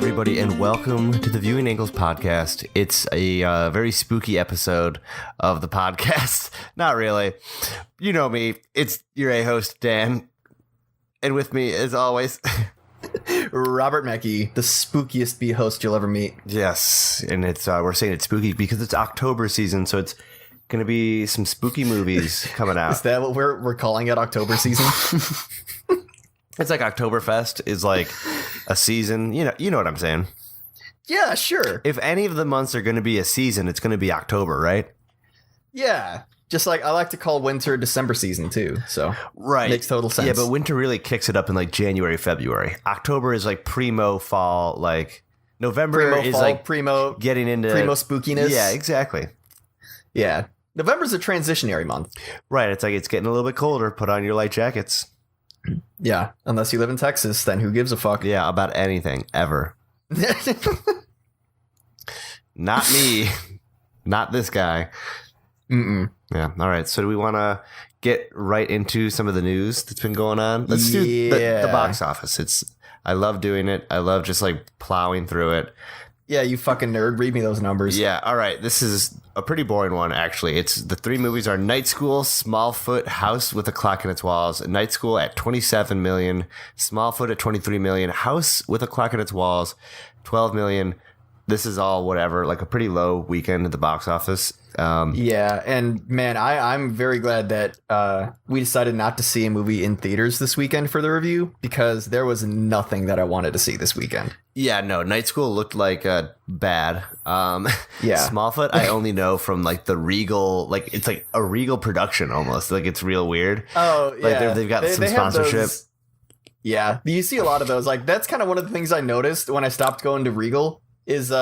everybody, and welcome to the Viewing Angles podcast. It's a very spooky episode of the podcast. Not really. You know me. It's your A-host, Dan. And with me, as always... Robert Mackey, the spookiest B host you'll ever meet. Yes, and it's we're saying it's spooky because it's October season, so it's going to be some spooky movies coming out. Is that what we're calling it, October season? It's like Oktoberfest is like a season. You know what I'm saying? Yeah, sure. If any of the months are going to be a season, it's going to be October, right? Yeah. Just like I like to call winter December season too. So right. Makes total sense. Yeah, but winter really kicks it up in like January, February. October is like primo fall, like November primo is fall, like primo getting into primo spookiness. Yeah, exactly. Yeah. November's a transitionary month. Right. It's like it's getting a little bit colder. Put on your light jackets. Yeah. Unless you live in Texas, then who gives a fuck? Yeah, about anything ever. Not me. Not this guy. Mm-mm. Yeah. All right. So do we want to get right into some of the news that's been going on? Let's do the box office. I love doing it. I love just like plowing through it. Yeah, you fucking nerd. Read me those numbers. Yeah. All right. This is a pretty boring one, actually. It's the three movies are Night School, Smallfoot, House with a Clock in its Walls. Night School at 27 million, Smallfoot at 23 million, House with a Clock in its Walls, 12 million. This is all whatever, like a pretty low weekend at the box office. Yeah, and man, I'm very glad that we decided not to see a movie in theaters this weekend for the review because there was nothing that I wanted to see this weekend. Yeah, no, Night School looked like bad. Yeah. Smallfoot, I only know from like the Regal, like it's like a Regal production almost. Like it's real weird. Oh, yeah. Like they've got some sponsorship. Yeah, you see a lot of those. Like that's kind of one of the things I noticed when I stopped going to Regal is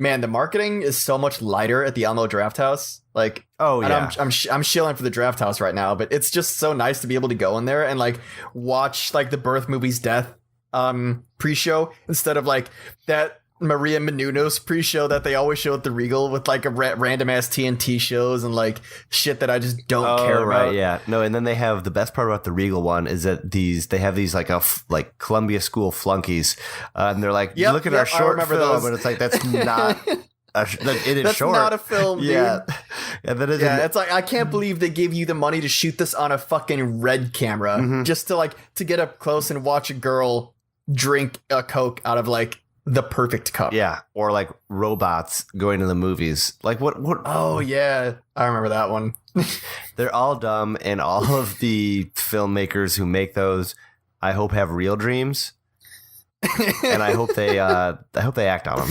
man, the marketing is so much lighter at the Alamo Drafthouse. Like, oh yeah, I'm shilling for the Drafthouse right now, but it's just so nice to be able to go in there and like watch like the Birth Movies Death pre-show instead of like that Maria Menounos pre-show that they always show at the Regal with like a random ass TNT shows and like shit that I just don't care right, about. Yeah, no, and then they have the best part about the Regal one is that they have these like like Columbia School flunkies, and they're like, look at our short film, those. And it's like that's not. It is That's short. not a film, dude. Yeah, it's like I can't believe they gave you the money to shoot this on a fucking red camera just to get up close and watch a girl drink a Coke out of like the perfect cup. Yeah, or like robots going to the movies. Like what? Oh yeah, I remember that one. They're all dumb, and all of the filmmakers who make those, I hope have real dreams, and I hope they act on them.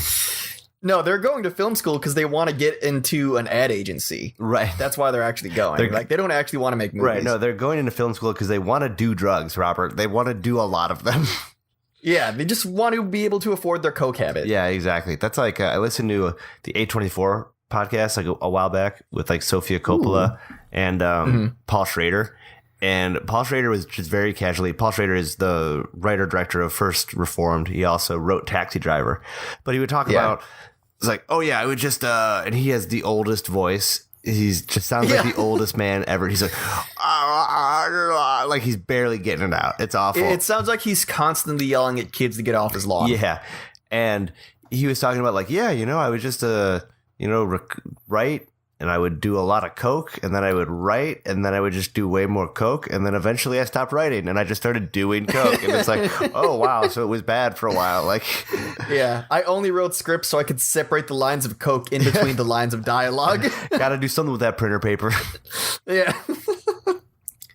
No, they're going to film school because they want to get into an ad agency. Right. That's why they're actually going. Like they don't actually want to make movies. Right. No, they're going into film school because they want to do drugs, Robert. They want to do a lot of them. Yeah, they just want to be able to afford their Coke habit. Yeah, exactly. That's like I listened to the A24 podcast like a while back with like Sofia Coppola and Paul Schrader. And Paul Schrader was just very casually. Paul Schrader is the writer-director of First Reformed. He also wrote Taxi Driver. But he would talk about, it's like, oh yeah, I would just, and he has the oldest voice. He's just sounds like the oldest man ever. He's like he's barely getting it out. It's awful. It sounds like he's constantly yelling at kids to get off his lawn. Yeah. And he was talking about like, yeah, I would just, write and I would do a lot of Coke and then I would write and then I would just do way more Coke. And then eventually I stopped writing and I just started doing Coke. And it's like, oh, wow. So it was bad for a while. Like, yeah, I only wrote scripts so I could separate the lines of Coke in between the lines of dialogue. Got to do something with that printer paper. Yeah.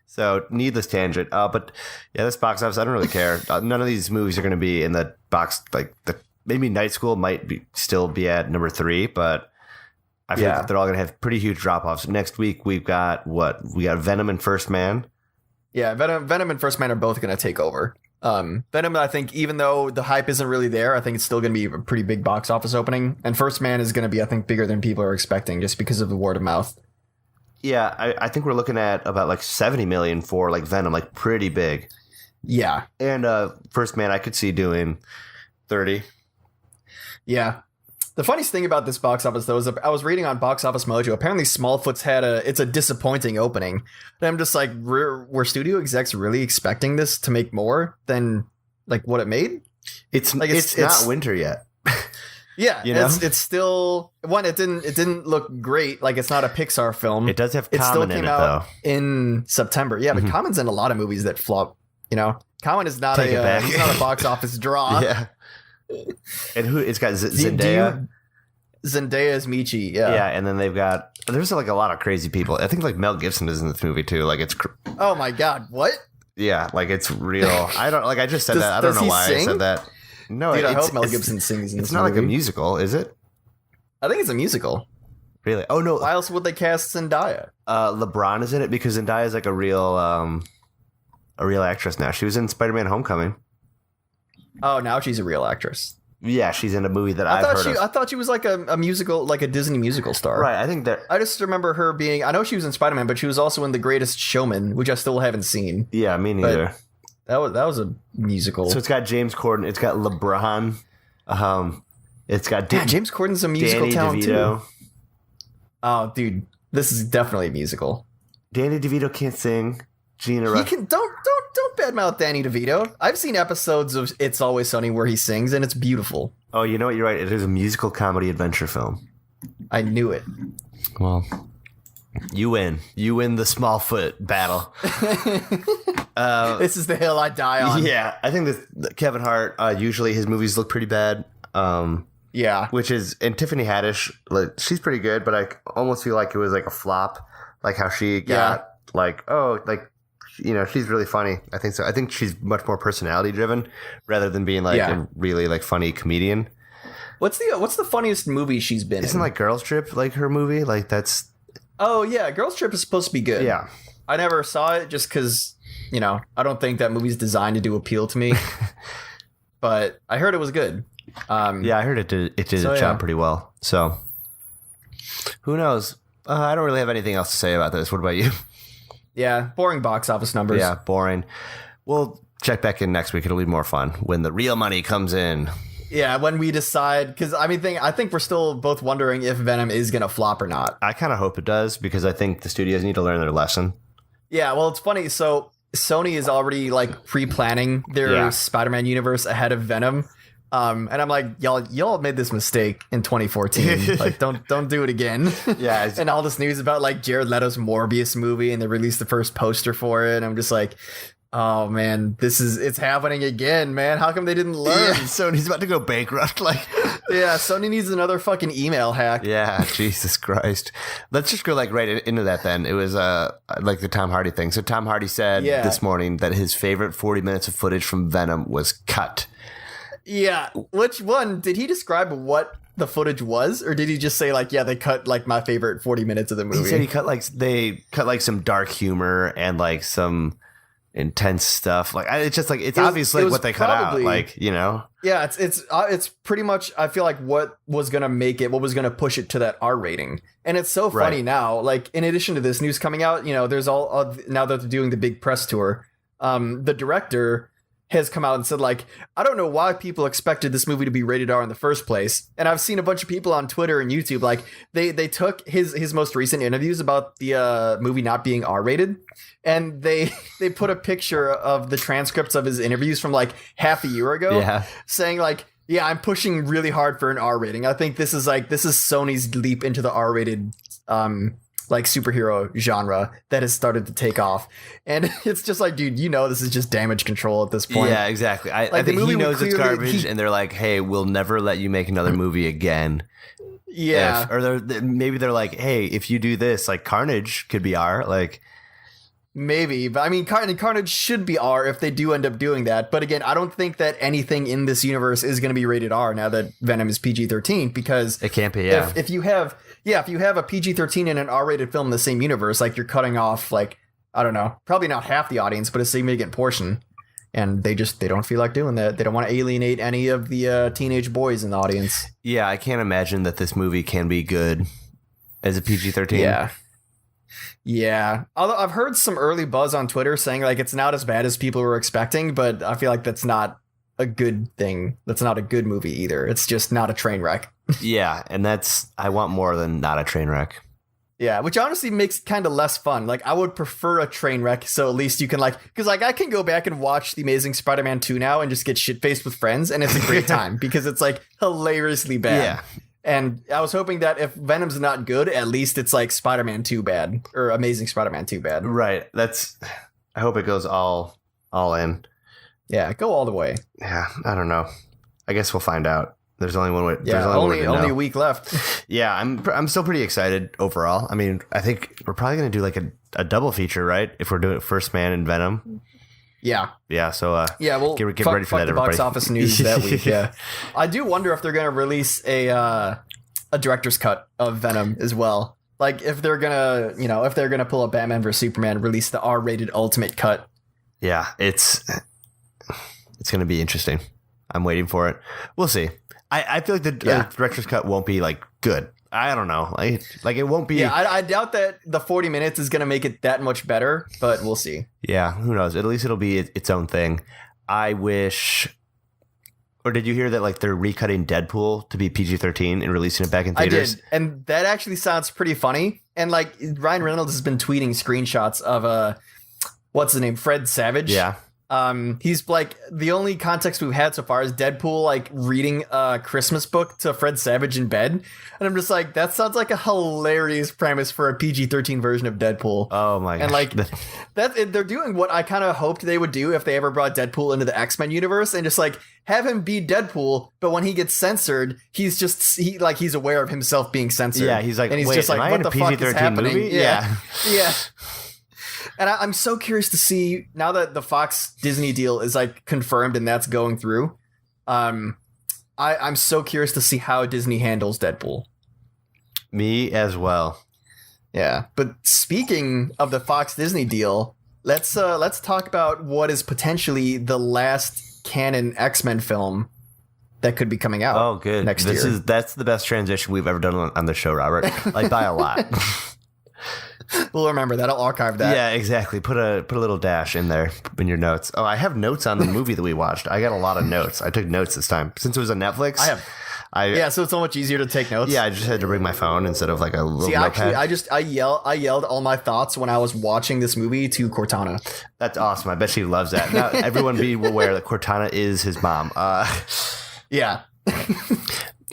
So needless tangent. But yeah, this box office, I don't really care. None of these movies are going to be in the box. Like maybe Night School might still be at number 3, but I feel like they're all going to have pretty huge drop-offs. Next week, we've got We got Venom and First Man. Yeah, Venom and First Man are both going to take over. Venom, I think, even though the hype isn't really there, I think it's still going to be a pretty big box office opening. And First Man is going to be, I think, bigger than people are expecting just because of the word of mouth. Yeah, I think we're looking at about like 70 million for like Venom, like pretty big. Yeah. And First Man, I could see doing 30. Yeah. The funniest thing about this box office, though, is I was reading on Box Office Mojo. Apparently, Smallfoot's it's a disappointing opening. And I'm just like, were studio execs really expecting this to make more than like what it made? It's Like, it's not winter yet. Yeah, You know? it's still one. It didn't look great. Like, it's not a Pixar film. It does have It still Common in came it out though. in September. Yeah, but Mhm. Common's in a lot of movies that flop. You know, Common is not Take it back. he's not a box office draw. Yeah. And who? It's got Do Zendaya. Zendaya is Michi. Yeah. Yeah. And then they've got. There's like a lot of crazy people. I think like Mel Gibson is in this movie too. Like it's. Oh my God, what? Yeah, like it's real. I don't like. I just said Does- that. I don't does know he why I sing? said that. No, Dude, I it's, hope Mel it's- Gibson sings in this It's not like a movie. musical, is it? I think it's a musical. Really? Oh no. Why else would they cast Zendaya? LeBron is in it because Zendaya is like a real actress now. She was in Spider-Man: Homecoming. Oh, now she's a real actress. Yeah, she's in a movie that I've heard of. I thought she was like a musical, like a Disney musical star. Right, I think that. I just remember her being. I know she was in Spider-Man, but she was also in The Greatest Showman, which I still haven't seen. Yeah, me neither. That was a musical. So it's got James Corden. It's got LeBron. It's got yeah, James Corden's a musical Danny talent DeVito. too. Oh, dude, this is definitely a musical. Danny DeVito can't sing. Gina He Rush. can don't badmouth Danny DeVito. I've seen episodes of It's Always Sunny where he sings, and it's beautiful. Oh, you know what? You're right. It is a musical comedy adventure film. I knew it. Well, you win. You win the Smallfoot battle. This is the hill I die on. Yeah, I think that Kevin Hart. Usually his movies look pretty bad. Yeah. Which is, and Tiffany Haddish, like, she's pretty good, but I almost feel like it was like a flop, like how she got like, oh, like, you know, she's really funny. I think so. I think she's much more personality driven rather than being like a really like funny comedian. What's the funniest movie she's been Isn't in? like Girls Trip like her movie? Like that's Oh yeah, Girls Trip is supposed to be good. yeah. I never saw it just because, you know, I don't think that movie's designed to do appeal to me. But I heard it was good. Yeah, I heard it did So, a yeah. job pretty well. So who knows? I don't really have anything else to say about this. What about you? Yeah, boring box office numbers. Yeah, boring. We'll check back in next week. It'll be more fun when the real money comes in. Yeah, when we decide, because I think we're still both wondering if Venom is gonna flop or not. I kind of hope it does because I think the studios need to learn their lesson. Yeah, well, it's funny. So Sony is already like pre-planning their Spider-Man universe ahead of Venom. And I'm like, y'all made this mistake in 2014. Like, don't do it again. Yeah, And all this news about like Jared Leto's Morbius movie, and they released the first poster for it. And I'm just like, oh man, it's happening again, man. How come they didn't learn? Sony's about to go bankrupt. Like, Yeah, Sony needs another fucking email hack. yeah, Jesus Christ. Let's just go like right into that then. It was like the Tom Hardy thing. So Tom Hardy said this morning that his favorite 40 minutes of footage from Venom was cut. Yeah, which one? Did he describe what the footage was, or did he just say like, yeah, they cut like my favorite 40 minutes of the movie? He said they cut like some dark humor and like some intense stuff. Like it's just like it's obviously what they cut out. Like, you know. Yeah, it's pretty much. I feel like what was gonna push it to that R rating, and it's so funny now. Like in addition to this news coming out, you know, there's all now that they're doing the big press tour. The director has come out and said like, I don't know why people expected this movie to be rated R in the first place. And I've seen a bunch of people on Twitter and YouTube like they took his most recent interviews about the movie not being R rated, and they put a picture of the transcripts of his interviews from like half a year ago, saying like, yeah, I'm pushing really hard for an R rating. I think this is Sony's leap into the R rated like superhero genre that has started to take off. And it's just like, dude, you know, this is just damage control at this point. Yeah, exactly. I think he knows it's garbage, and they're like, hey, we'll never let you make another movie again. Yeah. Or maybe they're like, hey, if you do this, like Carnage could be R. Like, maybe, but I mean, Carnage should be R if they do end up doing that. But again, I don't think that anything in this universe is going to be rated R now that Venom is PG-13, because it can't be. Yeah. If you have a PG-13 and an R-rated film in the same universe, like you're cutting off like, I don't know, probably not half the audience, but a significant portion. And they don't feel like doing that. They don't want to alienate any of the teenage boys in the audience. Yeah, I can't imagine that this movie can be good as a PG-13. Yeah. Although I've heard some early buzz on Twitter saying like it's not as bad as people were expecting, but I feel like that's not a good thing. That's not a good movie either. It's just not a train wreck. Yeah, and I want more than not a train wreck. Yeah, which honestly makes it kind of less fun. Like, I would prefer a train wreck, so at least you can, like, because, like, I can go back and watch The Amazing Spider-Man 2 now and just get shit-faced with friends, and it's a great time because it's, like, hilariously bad. Yeah. And I was hoping that if Venom's not good, at least it's, like, Spider-Man 2 bad, or Amazing Spider-Man 2 bad. Right. I hope it goes all in. Yeah, go all the way. Yeah, I don't know. I guess we'll find out. There's only one way. Yeah, only a week left. Yeah, I'm still pretty excited overall. I mean, I think we're probably gonna do like a double feature, right? If we're doing First Man and Venom. Yeah. Yeah. So yeah, well, get ready for that, the everybody. box office news that week. Yeah, I do wonder if they're gonna release a director's cut of Venom as well. Like if they're gonna pull a Batman vs Superman, release the R-rated Ultimate cut. Yeah, it's gonna be interesting. I'm waiting for it. We'll see. I feel like the director's cut won't be like good. I don't know. Like it won't be. Yeah, I doubt that the 40 minutes is going to make it that much better, but we'll see. Yeah, who knows? At least it'll be its own thing. I wish. Or did you hear that like they're recutting Deadpool to be PG-13 and releasing it back in theaters? I did, and that actually sounds pretty funny. And like Ryan Reynolds has been tweeting screenshots of what's his name, Fred Savage. Yeah. He's like the only context we've had so far is Deadpool like reading a Christmas book to Fred Savage in bed, and I'm just like, that sounds like a hilarious premise for a PG-13 version of Deadpool. Oh my god! And like they're doing what I kind of hoped they would do if they ever brought Deadpool into the X-Men universe, and just like have him be Deadpool, but when he gets censored, he's aware of himself being censored. Yeah, he's like, and he's wait, just like, am I what in the a fuck is PG-13 happening? movie? Yeah. And I'm so curious to see now that the Fox Disney deal is like confirmed and that's going through. I'm so curious to see how Disney handles Deadpool. Me as well. Yeah, but speaking of the Fox Disney deal, let's talk about what is potentially the last canon X-Men film that could be coming out. Oh, good. Next year. That's the best transition we've ever done on the show, Robert. Like by a lot. We'll remember that. I'll archive that. Yeah, exactly. Put a little dash in there in your notes. Oh, I have notes on the movie that we watched. I got a lot of notes. I took notes this time since it was on Netflix. Yeah, so it's so much easier to take notes. Yeah, I just had to bring my phone instead of like a little notepad. notepad. I yelled all my thoughts when I was watching this movie to Cortana. That's awesome. I bet she loves that. Now, everyone be aware that Cortana is his mom. Yeah.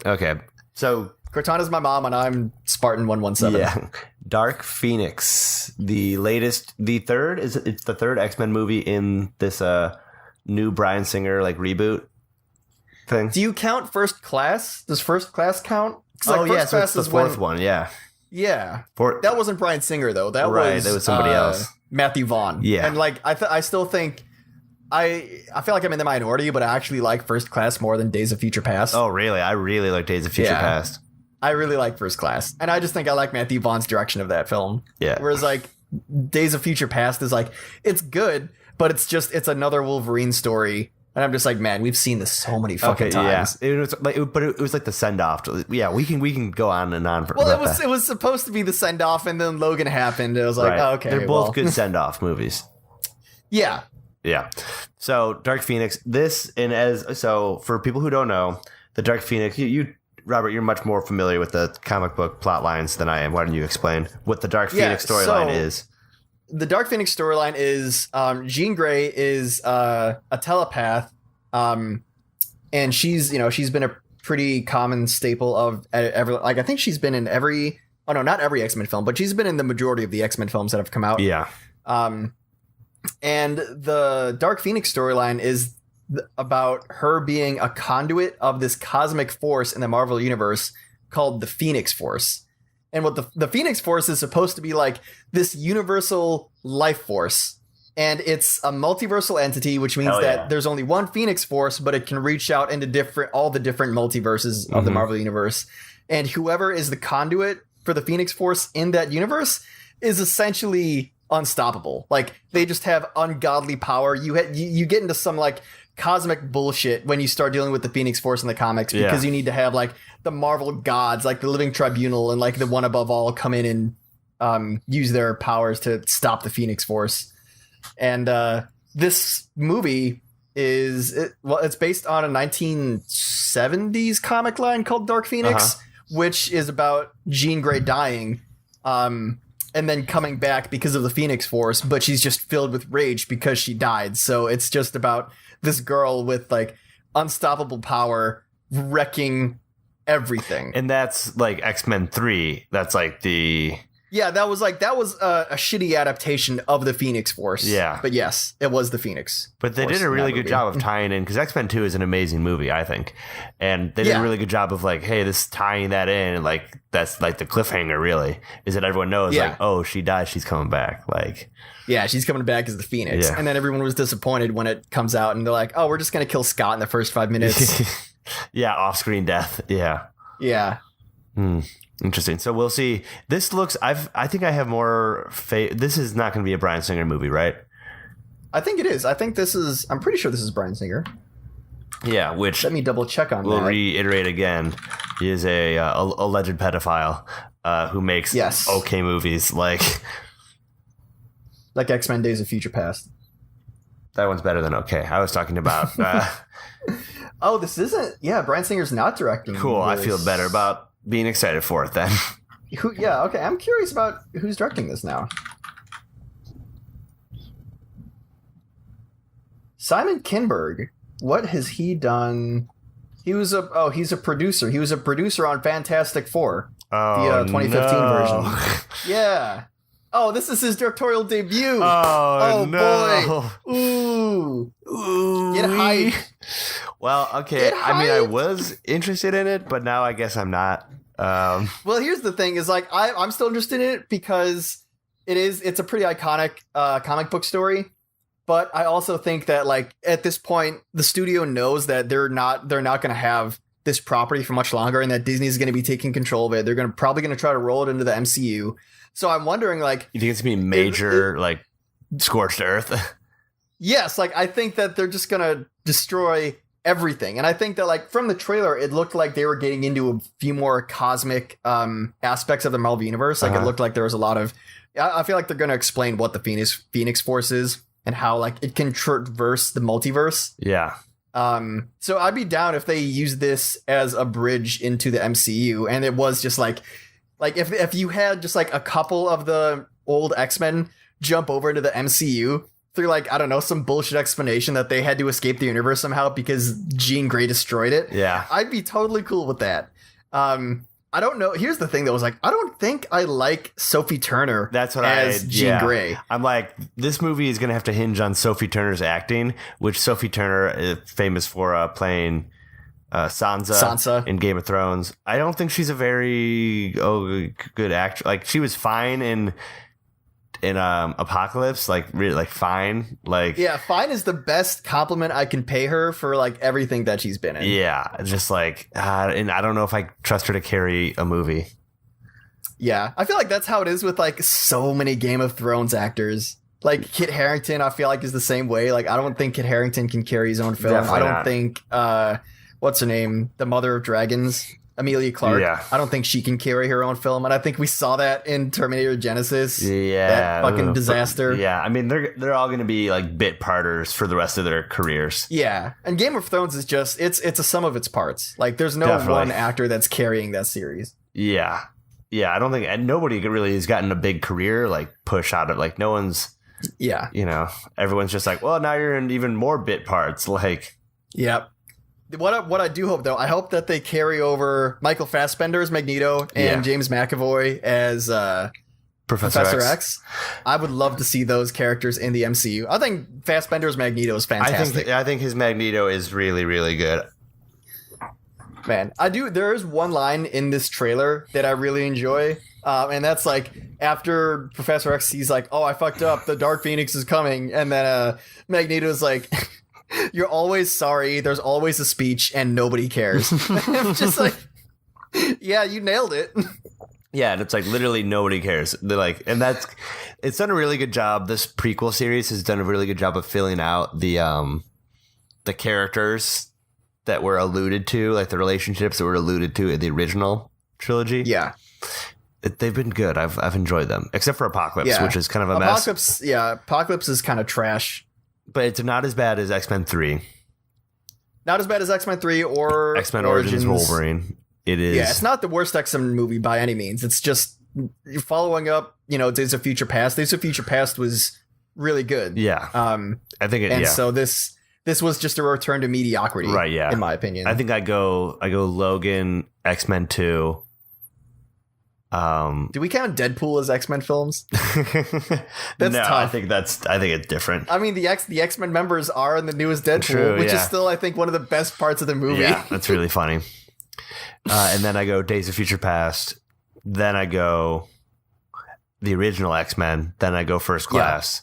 Okay. So Cortana's my mom, and I'm Spartan 117. Yeah. Dark Phoenix, it's the third X-Men movie in this new Bryan Singer like reboot thing. Do you count First Class? Does First Class count? Oh yeah, so it's the fourth one. Yeah. Yeah. That wasn't Bryan Singer though. That was somebody else. Matthew Vaughn. Yeah. And like I still think I feel like I'm in the minority, but I actually like First Class more than Days of Future Past. Oh really? I really like Days of Future Past. I really like First Class, and I just think I like Matthew Vaughn's direction of that film. Yeah. Whereas like Days of Future Past is like, it's good, but it's another Wolverine story, and I'm just like, man, we've seen this so many fucking times. Yeah. It was like the send off. Yeah, we can go on and on. It was supposed to be the send off, and then Logan happened. It was like, oh, okay, they're both good send off movies. Yeah. Yeah. So Dark Phoenix. For people who don't know, the Dark Phoenix, you Robert, you're much more familiar with the comic book plot lines than I am. Why don't you explain what the Dark Phoenix storyline is? The Dark Phoenix storyline is Jean Grey is a telepath, and she's been a pretty common staple of I think she's been in not every X-Men film, but she's been in the majority of the X-Men films that have come out. Yeah. And the Dark Phoenix storyline is about her being a conduit of this cosmic force in the Marvel universe called the Phoenix Force. And what the Phoenix Force is supposed to be like this universal life force. And it's a multiversal entity, which means that there's only one Phoenix Force, but it can reach out into all the different multiverses of the Marvel universe. And whoever is the conduit for the Phoenix Force in that universe is essentially unstoppable. Like they just have ungodly power. You get into some like cosmic bullshit when you start dealing with the Phoenix Force in the comics, because you need to have like the Marvel gods, like the Living Tribunal and like the One Above All, come in and use their powers to stop the Phoenix Force. And this movie it's based on a 1970s comic line called Dark Phoenix, which is about Jean Grey dying. and then coming back because of the Phoenix Force, but she's just filled with rage because she died. So it's just about this girl with like unstoppable power wrecking everything. And that's like X-Men 3. That's like the... Yeah, that was a shitty adaptation of the Phoenix Force. Yeah. But yes, it was the Phoenix But they Force did a in really that good movie. job of tying in, because X-Men 2 is an amazing movie, I think. And they did a really good job of like, hey, this tying that in, and like that's like the cliffhanger really, is that everyone knows like, oh, she died, she's coming back. Like, yeah, she's coming back as the Phoenix. Yeah. And then everyone was disappointed when it comes out and they're like, oh, we're just going to kill Scott in the first 5 minutes. yeah, off-screen death. Yeah. Yeah. Interesting. So we'll see. This looks. I think I have more faith. This is not going to be a Bryan Singer movie, right? I think it is. I think this is. I'm pretty sure this is Bryan Singer. Yeah. Which Let me double check on we'll that. reiterate again. He is a alleged pedophile who makes okay movies. Like X-Men: Days of Future Past. that one's better than okay. I was talking about. Oh, this isn't. Yeah, Bryan Singer's not directing. Cool. I this. feel better about being excited for it then. Yeah. Okay. I'm curious about who's directing this now. Simon Kinberg. What has he done? He's a producer. He was a producer on Fantastic Four, the 2015 version. Yeah. Oh, this is his directorial debut. Oh no. Boy. Ooh. Get hyped. Well, okay. I mean, I was interested in it, but now I guess I'm not. Well, here's the thing: is like I'm still interested in it because it's a pretty iconic comic book story. But I also think that like at this point, the studio knows that they're not going to have this property for much longer, and that Disney's going to be taking control of it. They're probably going to try to roll it into the MCU. So I'm wondering, like, you think it's gonna be major, like scorched earth? Yes, like I think that they're just going to destroy everything, and I think that like from the trailer, it looked like they were getting into a few more cosmic aspects of the Marvel universe. Like it looked like there was a lot of. I feel like they're going to explain what the Phoenix Force is and how like it can traverse the multiverse. Yeah. So I'd be down if they use this as a bridge into the MCU, and it was just like if you had just like a couple of the old X-Men jump over into the MCU through like, I don't know, some bullshit explanation that they had to escape the universe somehow because Jean Grey destroyed it. Yeah. I'd be totally cool with that. I don't know. Here's the thing, though, is like I don't think I like Sophie Turner. That's what as Jean Grey. I'm like, this movie is gonna have to hinge on Sophie Turner's acting, which Sophie Turner is famous for playing Sansa in Game of Thrones. I don't think she's a very good actress. Like she was fine in Apocalypse, like really like fine. Like yeah, fine is the best compliment I can pay her for like everything that she's been in. Yeah, just like and I don't know if I trust her to carry a movie. Yeah, I feel like that's how it is with like so many Game of Thrones actors. Like Kit Harington, I feel like is the same way. Like I don't think Kit Harington can carry his own film. Definitely I don't not. think what's her name, the Mother of Dragons, Emilia Clarke. Yeah. I don't think she can carry her own film, and I think we saw that in Terminator Genesis. Yeah, that fucking disaster. Yeah, I mean they're all going to be like bit parters for the rest of their careers. Yeah, and Game of Thrones is just it's a sum of its parts. Like there's no Definitely. one actor that's carrying that series. Yeah, I don't think and nobody really has gotten a big career like push out of like no one's. Yeah, Everyone's just like, well, now you're in even more bit parts. Like, yep. What I do hope though, I hope that they carry over Michael Fassbender as Magneto and James McAvoy as Professor X. I would love to see those characters in the MCU. I think Fassbender's Magneto is fantastic. I think his Magneto is really, really good. Man, I do. There is one line in this trailer that I really enjoy. And that's like after Professor X, he's like, "Oh, I fucked up. The Dark Phoenix is coming." And then Magneto's like, "You're always sorry. There's always a speech, and nobody cares." I'm just like, yeah, you nailed it. Yeah, and it's like literally nobody cares. They're like, and it's done a really good job. This prequel series has done a really good job of filling out the characters that were alluded to, like the relationships that were alluded to in the original trilogy. Yeah. They've been good. I've enjoyed them, except for Apocalypse, which is kind of a mess. Yeah, Apocalypse is kind of trash. But it's not as bad as X-Men 3. Not as bad as X-Men 3 or X-Men Origins Wolverine. It is. Yeah, it's not the worst X-Men movie by any means. It's just following up, Days of Future Past. Days of Future Past was really good. Yeah. I think it. And yeah. so this was just a return to mediocrity, Right. Yeah. in my opinion. I think I go Logan, X-Men 2. Do we count Deadpool as X-Men films? That's tough. I think it's different. I mean, the X-Men members are in the newest Deadpool, True, which is yeah. still, I think, one of the best parts of the movie. Yeah, that's really funny. And then I go Days of Future Past. Then I go the original X-Men. Then I go First Class.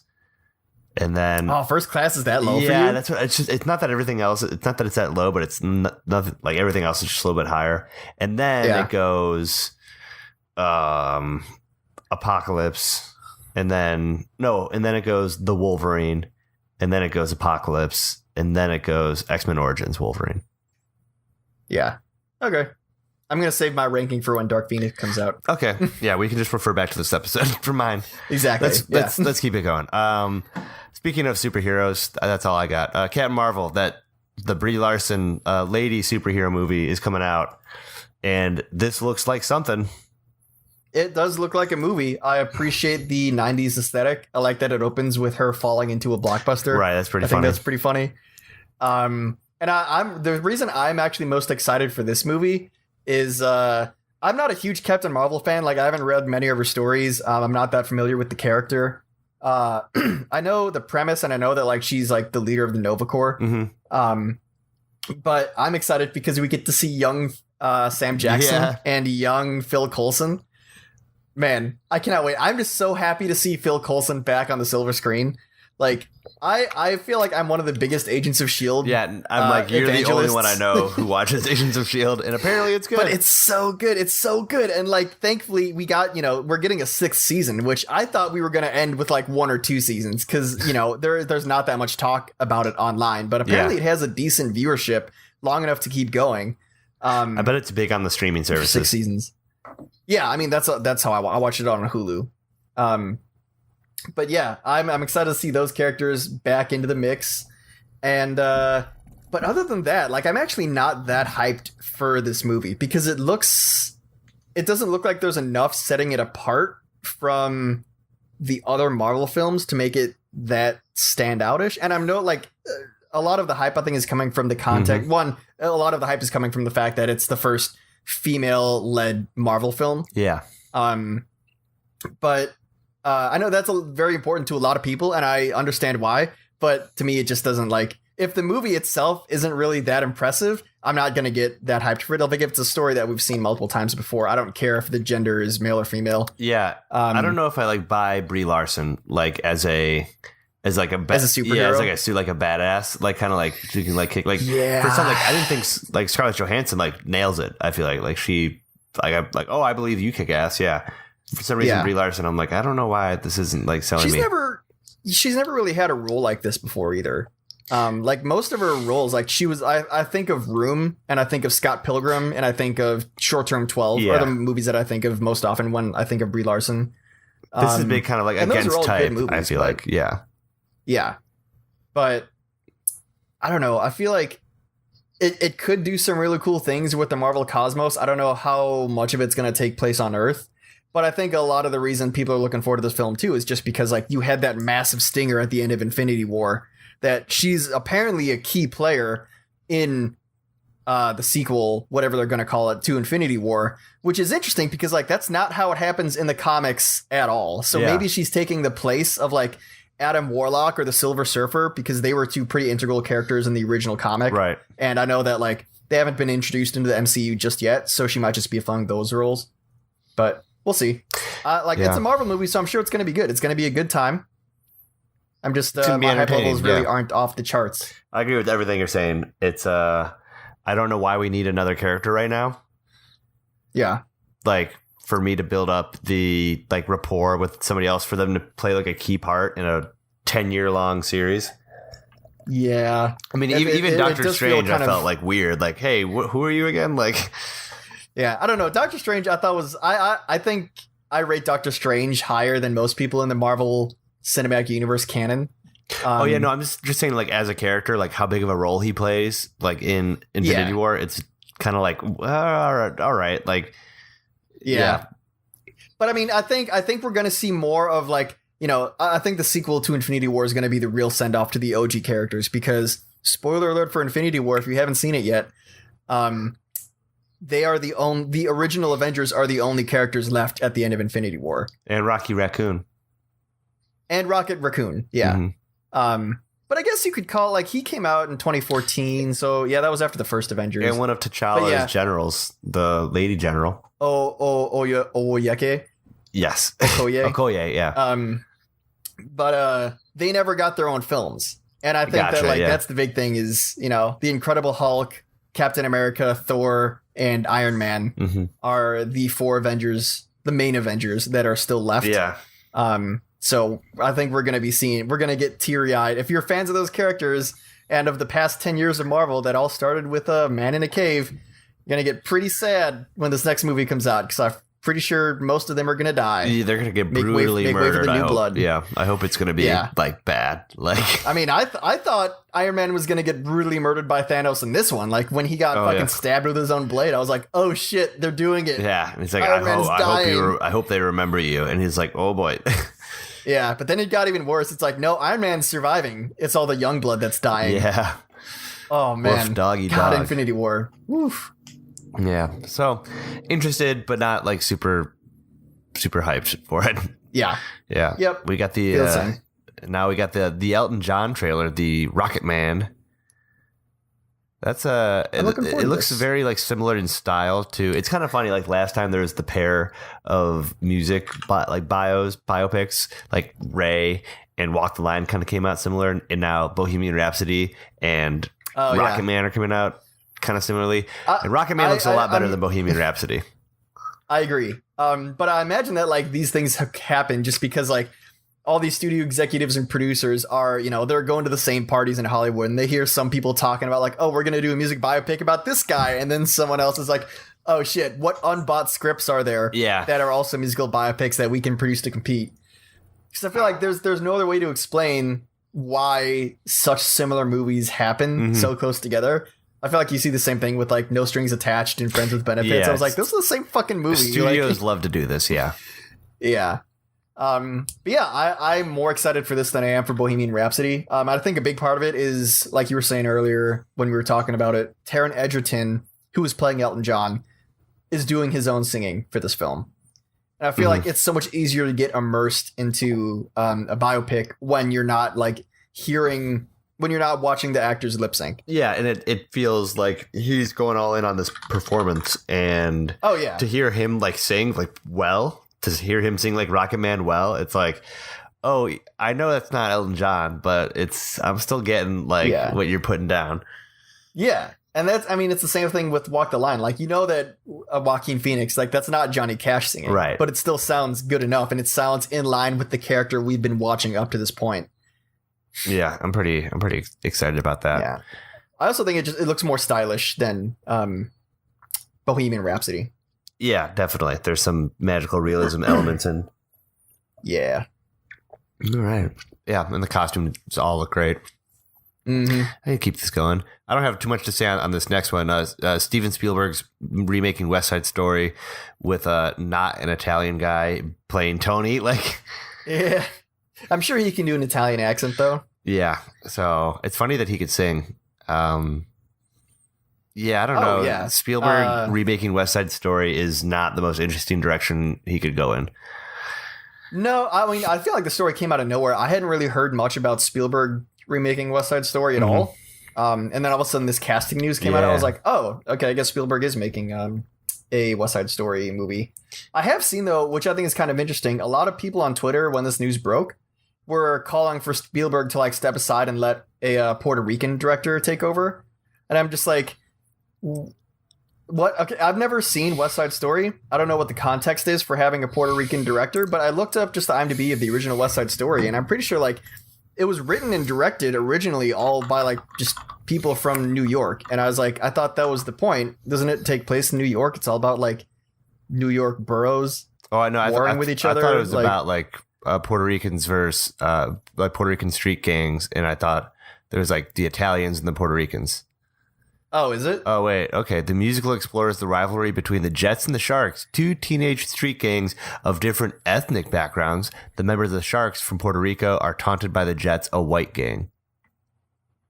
And then First Class is that low for you? Yeah, that's what it's not that everything else. It's not that it's that low, but it's nothing like everything else is just a little bit higher. And then it goes Apocalypse, and then it goes the Wolverine, and then it goes Apocalypse, and then it goes X-Men Origins Wolverine. Yeah. Okay. I'm going to save my ranking for when Dark Phoenix comes out. Okay. Yeah, we can just refer back to this episode for mine. Exactly. Let's keep it going. Speaking of superheroes, that's all I got. Captain Marvel, that the Brie Larson lady superhero movie is coming out, and this looks like something. It does look like a movie. I appreciate the 90s aesthetic. I like that it opens with her falling into a blockbuster. Right, that's pretty funny. funny. I think that's pretty funny. And I'm the reason I'm actually most excited for this movie is I'm not a huge Captain Marvel fan. Like, I haven't read many of her stories. I'm not that familiar with the character. I know the premise, and I know that like she's like the leader of the Nova Corps. Mm-hmm. But I'm excited because we get to see young Sam Jackson and young Phil Coulson. Man, I cannot wait. I'm just so happy to see Phil Coulson back on the silver screen. Like, I feel like I'm one of the biggest Agents of S.H.I.E.L.D. Yeah, I'm like, you're the only one I know who watches Agents of S.H.I.E.L.D., and apparently it's good. But it's so good. It's so good. And, like, thankfully, we got, we're getting a 6th season, which I thought we were going to end with, like, 1 or 2 seasons because, there's not that much talk about it online. But apparently it has a decent viewership long enough to keep going. I bet it's big on the streaming services. 6 seasons. Yeah, I mean, that's how I watched it on Hulu. But yeah, I'm excited to see those characters back into the mix. And but other than that, like, I'm actually not that hyped for this movie because it doesn't look like there's enough setting it apart from the other Marvel films to make it that standoutish. And I'm a lot of the hype I think is coming from the context. Mm-hmm. One, a lot of the hype is coming from the fact that it's the first female-led Marvel film. Yeah. But I know that's very important to a lot of people, and I understand why. But to me, it just doesn't if the movie itself isn't really that impressive, I'm not going to get that hyped for it. I think if it's a story that we've seen multiple times before, I don't care if the gender is male or female. Yeah. I don't know if I buy Brie Larson as a superhero, as a badass, kind of she can kick for some I didn't think Scarlett Johansson nails it. I feel like she I believe you kick ass. Yeah. For some reason, Brie Larson, I'm I don't know why this isn't selling me. She's never really had a role like this before either. Most of her roles, she was, I think of Room, and I think of Scott Pilgrim, and I think of Short Term 12 are the movies that I think of most often when I think of Brie Larson. This is big kind of against type, movies, I feel like. Yeah. Yeah. But I don't know. I feel like it could do some really cool things with the Marvel Cosmos. I don't know how much of it's going to take place on Earth. But I think a lot of the reason people are looking forward to this film, too, is just because you had that massive stinger at the end of Infinity War that she's apparently a key player in the sequel, whatever they're going to call it, to Infinity War, which is interesting because that's not how it happens in the comics at all. So maybe she's taking the place of Adam Warlock or the Silver Surfer because they were two pretty integral characters in the original comic. Right. And I know that they haven't been introduced into the MCU just yet, so she might just be among those roles. But we'll see. It's a Marvel movie, so I'm sure it's going to be good. It's going to be a good time. I'm just my hype levels really aren't off the charts. I agree with everything you're saying. It's I don't know why we need another character right now. Yeah. For me to build up the rapport with somebody else, for them to play a key part in a 10-year-long series. Yeah. I mean, even Doctor Strange, I felt weird. Hey, who are you again? Yeah, I don't know. Doctor Strange, I thought was I think I rate Doctor Strange higher than most people in the Marvel Cinematic Universe canon. No, I'm just saying as a character, how big of a role he plays in Infinity War. It's kind of all right. But I mean, I think we're going to see more of like, you know, I think the sequel to Infinity War is going to be the real send off to the OG characters because spoiler alert for Infinity War, if you haven't seen it yet, they are the original Avengers are the only characters left at the end of Infinity War. And Rocky Raccoon. And Rocket Raccoon. Yeah. Mm-hmm. But I guess you could call like he came out in 2014. So yeah, that was after the first Avengers. And one of T'Challa's generals, the Lady General. Oyeke. Yes. Okoye. Okoye, yeah. But they never got their own films. And I think that like that's the big thing is, you know, the Incredible Hulk, Captain America, Thor, and Iron Man are the 4 Avengers, the main Avengers that are still left. Yeah. So I think we're going to get teary-eyed. If you're fans of those characters and of the past 10 years of Marvel that all started with a man in a cave, you're going to get pretty sad when this next movie comes out because I'm pretty sure most of them are going to die. Yeah, they're going to get brutally murdered. Way for the new blood. Yeah, I hope it's going to be like bad. Like, I mean, I thought Iron Man was going to get brutally murdered by Thanos in this one. Like when he got fucking stabbed with his own blade, I was like, oh shit, they're doing it. Yeah, and he's like, I hope they remember you. And he's like, oh boy. Yeah, but then it got even worse. It's like, no, Iron Man's surviving. It's all the young blood that's dying. Yeah. Oh man, doggy God, dog. Infinity War. Woof. Yeah, so interested, but not like super hyped for it. Yeah. Yeah. Yep. We got now we got the Elton John trailer, the Rocket Man. That's it looks very like similar in style to. It's kind of funny. Like last time there was the pair of music like biopics, like Ray and Walk the Line kind of came out similar, and now Bohemian Rhapsody and Rocket Man are coming out kind of similarly. And Rocket Man looks a lot better than Bohemian Rhapsody. I agree. But I imagine that like these things happen just because like all these studio executives and producers are, you know, they're going to the same parties in Hollywood and they hear some people talking about like, oh, we're going to do a music biopic about this guy. And then someone else is like, oh shit, what unbought scripts are there that are also musical biopics that we can produce to compete? Because I feel like there's no other way to explain why such similar movies happen so close together. I feel like you see the same thing with like No Strings Attached and Friends with Benefits. Yeah, I was like, this is the same fucking movie. The studios love to do this, yeah. Yeah. But yeah, I'm more excited for this than I am for Bohemian Rhapsody. I think a big part of it is, like you were saying earlier when we were talking about it, Taron Egerton, who was playing Elton John, is doing his own singing for this film. And I feel like it's so much easier to get immersed into a biopic when you're not like when you're not watching the actors lip sync. Yeah, and it feels like he's going all in on this performance, and to hear him like sing like to hear him sing like Rocket Man well, it's like, oh, I know that's not Elton John, but I'm still getting like what you're putting down. Yeah. And it's the same thing with Walk the Line. Like, you know that Joaquin Phoenix, like that's not Johnny Cash singing, right? But it still sounds good enough, and it sounds in line with the character we've been watching up to this point. Yeah, I'm pretty excited about that. Yeah. I also think it looks more stylish than Bohemian Rhapsody. Yeah, definitely. There's some magical realism elements in. Yeah. All right. Yeah, and the costumes all look great. Mm-hmm. I can keep this going. I don't have too much to say on this next one. Steven Spielberg's remaking West Side Story with not an Italian guy playing Tony. Like, yeah, I'm sure he can do an Italian accent though. Yeah, so it's funny that he could sing. Yeah, I don't know. Yeah. Spielberg remaking West Side Story is not the most interesting direction he could go in. No, I mean, I feel like the story came out of nowhere. I hadn't really heard much about Spielberg remaking West Side Story at all. And then all of a sudden this casting news came out. I was like, oh, okay, I guess Spielberg is making a West Side Story movie. I have seen, though, which I think is kind of interesting, a lot of people on Twitter, when this news broke, were calling for Spielberg to like step aside and let a Puerto Rican director take over. And I'm just like, what? Okay, I've never seen West Side Story. I don't know what the context is for having a Puerto Rican director, but I looked up just the IMDb of the original West Side Story, and I'm pretty sure like it was written and directed originally all by like just people from New York. And I was like, I thought that was the point. Doesn't it take place in New York? It's all about like New York boroughs. Oh, I know. Warring with each other. I thought it was about like Puerto Ricans versus like Puerto Rican street gangs, and I thought there was like the Italians and the Puerto Ricans. Oh, is it? Oh, wait. Okay. The musical explores the rivalry between the Jets and the Sharks, two teenage street gangs of different ethnic backgrounds. The members of the Sharks from Puerto Rico are taunted by the Jets, a white gang.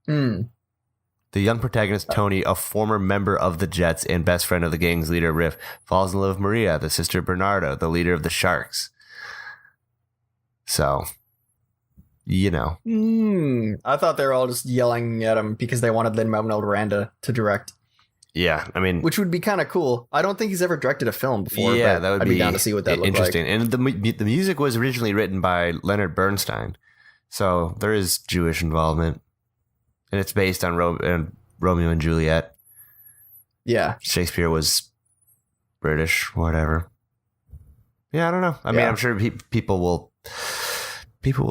Hmm. The young protagonist, Tony, a former member of the Jets and best friend of the gang's leader, Riff, falls in love with Maria, the sister of Bernardo, the leader of the Sharks. So, you know. I thought they were all just yelling at him because they wanted Lin-Manuel Miranda to direct. Yeah, I mean, which would be kind of cool. I don't think he's ever directed a film before. Yeah, but that would I'd be down to see what that looked like. interesting. And the music was originally written by Leonard Bernstein, so there is Jewish involvement, and it's based on Romeo and Juliet. Yeah, Shakespeare was British, whatever. Yeah, I don't know. I mean, I'm sure people will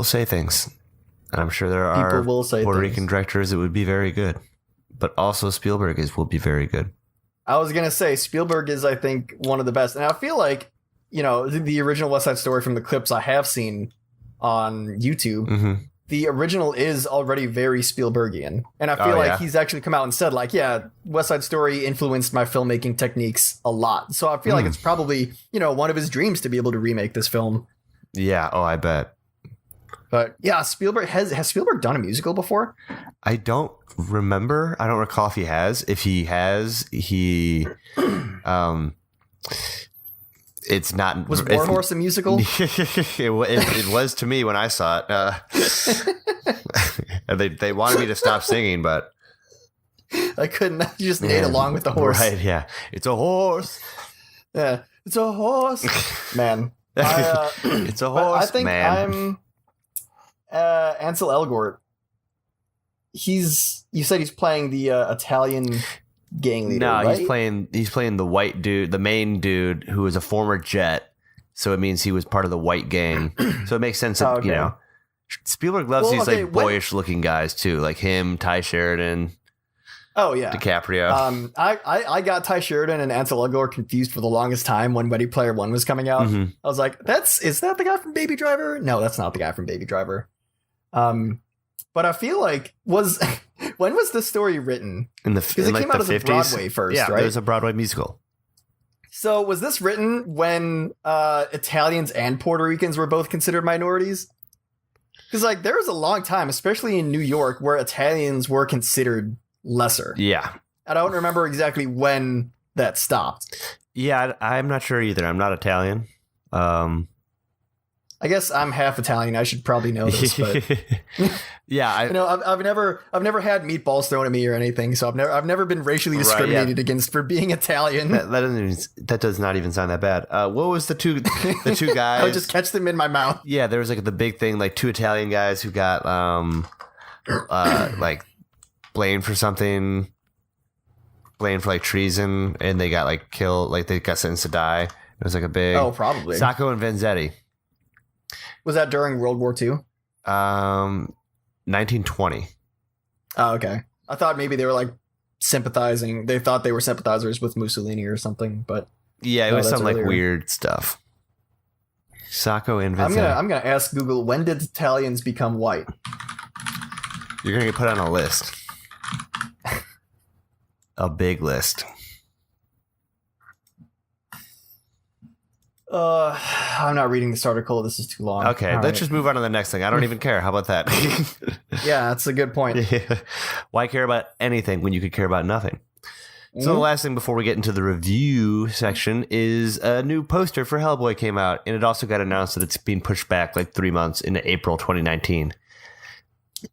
say things. And I'm sure there are Puerto Rican directors that would be very good. But also Spielberg will be very good. I was going to say Spielberg is, I think, one of the best. And I feel like, you know, the original West Side Story, from the clips I have seen on YouTube, the original is already very Spielbergian. And I feel like he's actually come out and said, like, yeah, West Side Story influenced my filmmaking techniques a lot. So I feel like it's probably, you know, one of his dreams to be able to remake this film. Yeah. Oh, I bet. But yeah, Spielberg has Spielberg done a musical before? I don't remember. I don't recall if he has. If he has, it's not. Was War Horse a musical? it was to me when I saw it. They wanted me to stop singing, but I couldn't. You just neighed along with the horse. Right? Yeah, it's a horse. Yeah, it's a horse, man. It's a horse. I think man. I'm Ansel Elgort. You said he's playing the Italian gang leader. No, right? he's playing the white dude, the main dude who is a former Jet. So it means he was part of the white gang. So it makes sense that, you know, Spielberg loves these like boyish looking guys too, like him, Ty Sheridan. Oh yeah, DiCaprio. I got Ty Sheridan and Ansel Elgort confused for the longest time when Ready Player One was coming out. I was like, is that the guy from Baby Driver? No, that's not the guy from Baby Driver. But I feel like when was this story written? Because it came out as a Broadway first, right? Yeah, it was a Broadway musical. So was this written when Italians and Puerto Ricans were both considered minorities? Because like there was a long time, especially in New York, where Italians were considered lesser. Yeah. I don't remember exactly when that stopped. Yeah, I'm not sure either. I'm not Italian. I guess I'm half Italian. I should probably know this, but yeah, I've never had meatballs thrown at me or anything, so I've never been racially discriminated against for being Italian. That does not even sound that bad. What was the two guys? I would just catch them in my mouth. Yeah, there was like the big thing, like two Italian guys who got like blamed for something, blamed for like treason, and they got like killed, like they got sentenced to die. It was like a big probably Sacco and Vanzetti. Was that during World War II? 1920. Oh, okay. I thought maybe they were like sympathizing. They thought they were sympathizers with Mussolini or something, but yeah, it was some like weird stuff. Sacco and Vanzetti. I'm gonna ask Google, when did Italians become white? You're gonna get put on a list. A big list. I'm not reading this article. This is too long. Okay, let's just move on to the next thing. I don't even care. How about that? Yeah, that's a good point. Yeah. Why care about anything when you could care about nothing? So the last thing before we get into the review section is a new poster for Hellboy came out, and it also got announced that it's being pushed back like 3 months into April 2019.